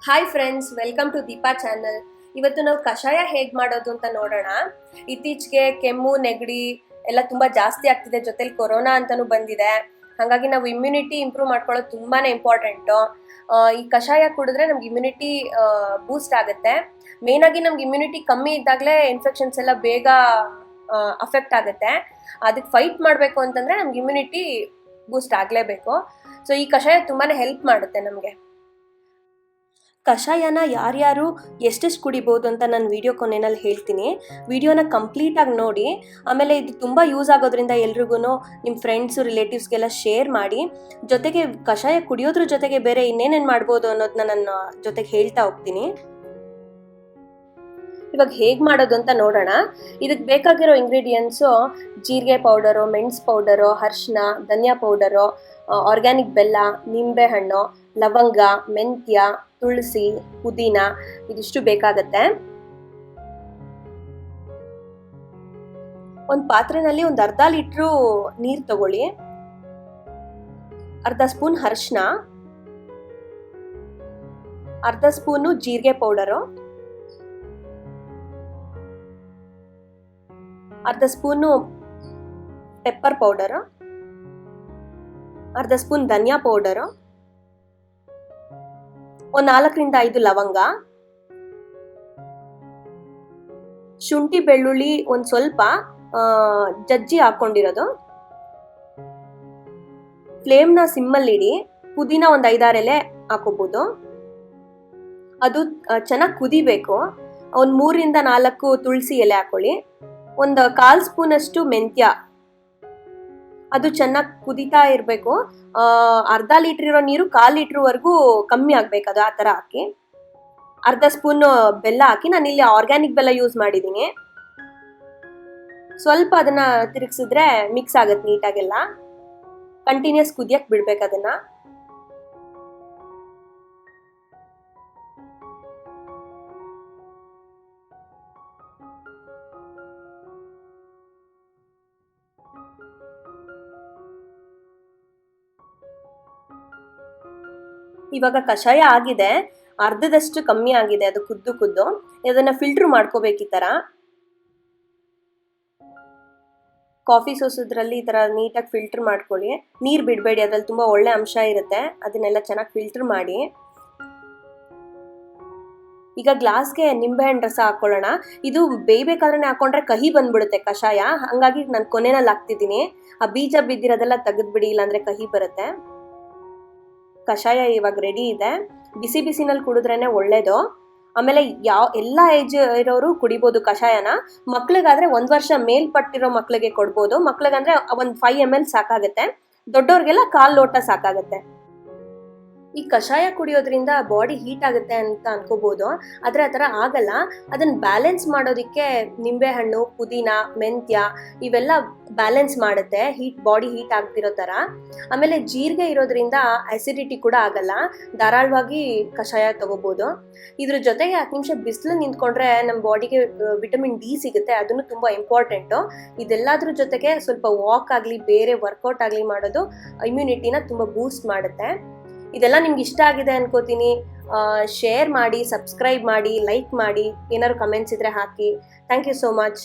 Hi friends, welcome to Deepa channel. ಇವತ್ತು ನಾವು ಕಷಾಯ ಹೇಗೆ ಮಾಡೋದು ಅಂತ ನೋಡೋಣ. ಇತ್ತೀಚೆಗೆ ಕೆಮ್ಮು ನೆಗಡಿ ಎಲ್ಲ ತುಂಬ ಜಾಸ್ತಿ ಆಗ್ತಿದೆ, ಜೊತೆಲಿ ಕೊರೋನಾ ಅಂತಲೂ ಬಂದಿದೆ. ಹಾಗಾಗಿ ನಾವು ಇಮ್ಯುನಿಟಿ ಇಂಪ್ರೂವ್ ಮಾಡ್ಕೊಳ್ಳೋದು ತುಂಬಾ ಇಂಪಾರ್ಟೆಂಟು. ಈ ಕಷಾಯ ಕುಡಿದ್ರೆ ನಮ್ಗೆ ಇಮ್ಯುನಿಟಿ ಬೂಸ್ಟ್ ಆಗುತ್ತೆ. ಮೇಯ್ನಾಗಿ ನಮ್ಗೆ ಇಮ್ಯುನಿಟಿ ಕಮ್ಮಿ ಇದ್ದಾಗಲೇ ಇನ್ಫೆಕ್ಷನ್ಸ್ ಎಲ್ಲ ಬೇಗ ಅಫೆಕ್ಟ್ ಆಗುತ್ತೆ. ಅದಕ್ಕೆ ಫೈಟ್ ಮಾಡಬೇಕು ಅಂತಂದರೆ ನಮ್ಗೆ ಇಮ್ಯುನಿಟಿ ಬೂಸ್ಟ್ ಆಗಲೇಬೇಕು. ಸೊ ಈ ಕಷಾಯ ತುಂಬಾ ಹೆಲ್ಪ್ ಮಾಡುತ್ತೆ ನಮಗೆ. ಕಷಾಯನ ಯಾರ್ಯಾರು ಎಷ್ಟೆಷ್ಟು ಕುಡಿಬೋದು ಅಂತ ನಾನು ವಿಡಿಯೋ ಕೊನೆಯಲ್ಲಿ ಹೇಳ್ತೀನಿ. ವಿಡಿಯೋನ ಕಂಪ್ಲೀಟಾಗಿ ನೋಡಿ. ಆಮೇಲೆ ಇದು ತುಂಬ ಯೂಸ್ ಆಗೋದ್ರಿಂದ ಎಲ್ರಿಗೂ ನಿಮ್ಮ ಫ್ರೆಂಡ್ಸು ರಿಲೇಟಿವ್ಸ್ಗೆಲ್ಲ ಶೇರ್ ಮಾಡಿ. ಜೊತೆಗೆ ಕಷಾಯ ಕುಡಿಯೋದ್ರ ಜೊತೆಗೆ ಬೇರೆ ಇನ್ನೇನೇನು ಮಾಡ್ಬೋದು ಅನ್ನೋದನ್ನ ನನ್ನ ಜೊತೆಗೆ ಹೇಳ್ತಾ ಹೋಗ್ತೀನಿ. ಇವಾಗ ಹೇಗೆ ಮಾಡೋದು ಅಂತ ನೋಡೋಣ. ಇದಕ್ಕೆ ಬೇಕಾಗಿರೋ ಇಂಗ್ರೀಡಿಯೆಂಟ್ಸು ಜೀರಿಗೆ ಪೌಡರು, ಮೆಣಸು ಪೌಡರು, ಅರಿಶಿನ, ಧನಿಯಾ ಪೌಡರು, ಆರ್ಗ್ಯಾನಿಕ್ ಬೆಲ್ಲ, ನಿಂಬೆಹಣ್ಣು, ಲವಂಗ, ಮೆಂತ್ಯ, ತುಳಸಿ, ಪುದೀನ ಇದಿಷ್ಟು ಬೇಕಾಗತ್ತೆ. ಒಂದು ಪಾತ್ರೆನಲ್ಲಿ ಒಂದು ಅರ್ಧ ಲೀಟ್ರು ನೀರು ತಗೊಳ್ಳಿ. ಅರ್ಧ ಸ್ಪೂನ್ ಅರಿಶಿನ, ಅರ್ಧ ಸ್ಪೂನು ಜೀರಿಗೆ ಪೌಡರು, ಅರ್ಧ ಸ್ಪೂನು ಪೆಪ್ಪರ್ ಪೌಡರು, ಅರ್ಧ ಸ್ಪೂನ್ ಧನಿಯಾ ಪೌಡರು, ಒಂದು 4-5 ಲವಂಗ, ಶುಂಠಿ ಬೆಳ್ಳುಳ್ಳಿ ಒಂದು ಸ್ವಲ್ಪ ಜಜ್ಜಿ ಹಾಕೊಂಡಿರೋದು. ಫ್ಲೇಮ್ನ ಸಿಮ್ಮಲ್ಲಿಡಿ. ಪುದೀನ ಒಂದು 5-6 ಎಲೆ ಹಾಕೋಬಹುದು. ಅದು ಚೆನ್ನಾಗಿ ಕುದಿಬೇಕು. ಒಂದು 3-4 ತುಳಸಿ ಎಲೆ ಹಾಕೊಳ್ಳಿ. ಒಂದು 1/4 ಸ್ಪೂನ್ ಅಷ್ಟು ಮೆಂತ್ಯ, ಅದು ಚೆನ್ನಾಗಿ ಕುದಿತಾ ಇರಬೇಕು. ಅರ್ಧ ಲೀಟ್ರ್ ಇರೋ ನೀರು 1/4 ಲೀಟ್ರ್ವರೆಗೂ ಕಮ್ಮಿ ಆಗಬೇಕು, ಅದು ಆ ಥರ ಹಾಕಿ. ಅರ್ಧ ಸ್ಪೂನ್ ಬೆಲ್ಲ ಹಾಕಿ. ನಾನು ಇಲ್ಲಿ ಆರ್ಗ್ಯಾನಿಕ್ ಬೆಲ್ಲ ಯೂಸ್ ಮಾಡಿದ್ದೀನಿ. ಸ್ವಲ್ಪ ಅದನ್ನು ತಿರುಗಿಸಿದ್ರೆ ಮಿಕ್ಸ್ ಆಗುತ್ತೆ ನೀಟಾಗೆಲ್ಲ. ಕಂಟಿನ್ಯೂಸ್ ಕುದಿಯಕ್ಕೆ ಬಿಡ್ಬೇಕು ಅದನ್ನು. ಇವಾಗ ಕಷಾಯ ಆಗಿದೆ, ಅರ್ಧದಷ್ಟು ಕಮ್ಮಿ ಆಗಿದೆ, ಅದು ಕುದ್ದು. ಇದನ್ನ ಫಿಲ್ಟರ್ ಮಾಡ್ಕೋಬೇಕು. ಈ ಥರ ಕಾಫಿ ಸೋಸೋದ್ರಲ್ಲಿ ಈ ಥರ ನೀಟಾಗಿ ಫಿಲ್ಟರ್ ಮಾಡ್ಕೊಳ್ಳಿ. ನೀರು ಬಿಡಬೇಡಿ, ಅದ್ರಲ್ಲಿ ತುಂಬ ಒಳ್ಳೆ ಅಂಶ ಇರುತ್ತೆ. ಅದನ್ನೆಲ್ಲ ಚೆನ್ನಾಗಿ ಫಿಲ್ಟರ್ ಮಾಡಿ. ಈಗ ಗ್ಲಾಸ್ಗೆ ನಿಂಬೆಹಣ್ಣು ರಸ ಹಾಕೊಳ್ಳೋಣ. ಇದು ಬೇಯಬೇಕಾದ್ರೆ ಹಾಕೊಂಡ್ರೆ ಕಹಿ ಬಂದ್ಬಿಡುತ್ತೆ ಕಷಾಯ, ಹಂಗಾಗಿ ನಾನು ಕೊನೆಯಲ್ಲಿ ಹಾಕ್ತಿದ್ದೀನಿ. ಆ ಬೀಜ ಬಿದ್ದಿರೋದೆಲ್ಲ ತೆಗೆದ್ಬಿಡಿ, ಇಲ್ಲಾಂದ್ರೆ ಕಹಿ ಬರುತ್ತೆ. ಕಷಾಯ ಇವಾಗ ರೆಡಿ ಇದೆ. ಬಿಸಿ ಬಿಸಿನಲ್ಲಿ ಕುಡಿದ್ರೇನೆ ಒಳ್ಳೇದು. ಆಮೇಲೆ ಎಲ್ಲ ಏಜ್ ಇರೋರು ಕುಡಿಬೋದು ಕಷಾಯನ. ಮಕ್ಳಿಗಾದ್ರೆ 1 ವರ್ಷ ಮೇಲ್ಪಟ್ಟಿರೋ ಮಕ್ಳಿಗೆ ಕೊಡ್ಬೋದು. ಮಕ್ಳಿಗಂದ್ರೆ ಒಂದು 5 ml ಸಾಕಾಗುತ್ತೆ. ದೊಡ್ಡವ್ರಿಗೆಲ್ಲ 1/4 ಲೋಟ ಸಾಕಾಗುತ್ತೆ. ಈ ಕಷಾಯ ಕುಡಿಯೋದ್ರಿಂದ ಬಾಡಿ ಹೀಟ್ ಆಗುತ್ತೆ ಅಂತ ಅನ್ಕೋಬಹುದು, ಆದರೆ ಆ ಥರ ಆಗಲ್ಲ. ಅದನ್ನು ಬ್ಯಾಲೆನ್ಸ್ ಮಾಡೋದಕ್ಕೆ ನಿಂಬೆಹಣ್ಣು, ಪುದೀನ, ಮೆಂತ್ಯ ಇವೆಲ್ಲ ಬ್ಯಾಲೆನ್ಸ್ ಮಾಡುತ್ತೆ ಬಾಡಿ ಹೀಟ್ ಆಗ್ತಿರೋ ಥರ. ಆಮೇಲೆ ಜೀರಿಗೆ ಇರೋದ್ರಿಂದ ಅಸಿಡಿಟಿ ಕೂಡ ಆಗಲ್ಲ. ಧಾರಾಳವಾಗಿ ಕಷಾಯ ತಗೋಬೋದು. ಇದ್ರ ಜೊತೆಗೆ 10 ನಿಮಿಷ ಬಿಸಿಲು ನಿಂತ್ಕೊಂಡ್ರೆ ನಮ್ಮ ಬಾಡಿಗೆ ವಿಟಮಿನ್ ಡಿ ಸಿಗುತ್ತೆ. ಅದನ್ನು ತುಂಬ ಇಂಪಾರ್ಟೆಂಟು. ಇದೆಲ್ಲದ್ರ ಜೊತೆಗೆ ಸ್ವಲ್ಪ ವಾಕ್ ಆಗಲಿ, ಬೇರೆ ವರ್ಕೌಟ್ ಆಗಲಿ ಮಾಡೋದು ಇಮ್ಯುನಿಟಿನ ತುಂಬ ಬೂಸ್ಟ್ ಮಾಡುತ್ತೆ. ಇದೆಲ್ಲ ನಿಮ್ಗೆ ಇಷ್ಟ ಆಗಿದೆ ಅನ್ಕೋತೀನಿ. ಶೇರ್ ಮಾಡಿ, ಸಬ್ಸ್ಕ್ರೈಬ್ ಮಾಡಿ, ಲೈಕ್ ಮಾಡಿ, ಏನಾದ್ರು ಕಮೆಂಟ್ಸ್ ಇದ್ರೆ ಹಾಕಿ. Thank you so much.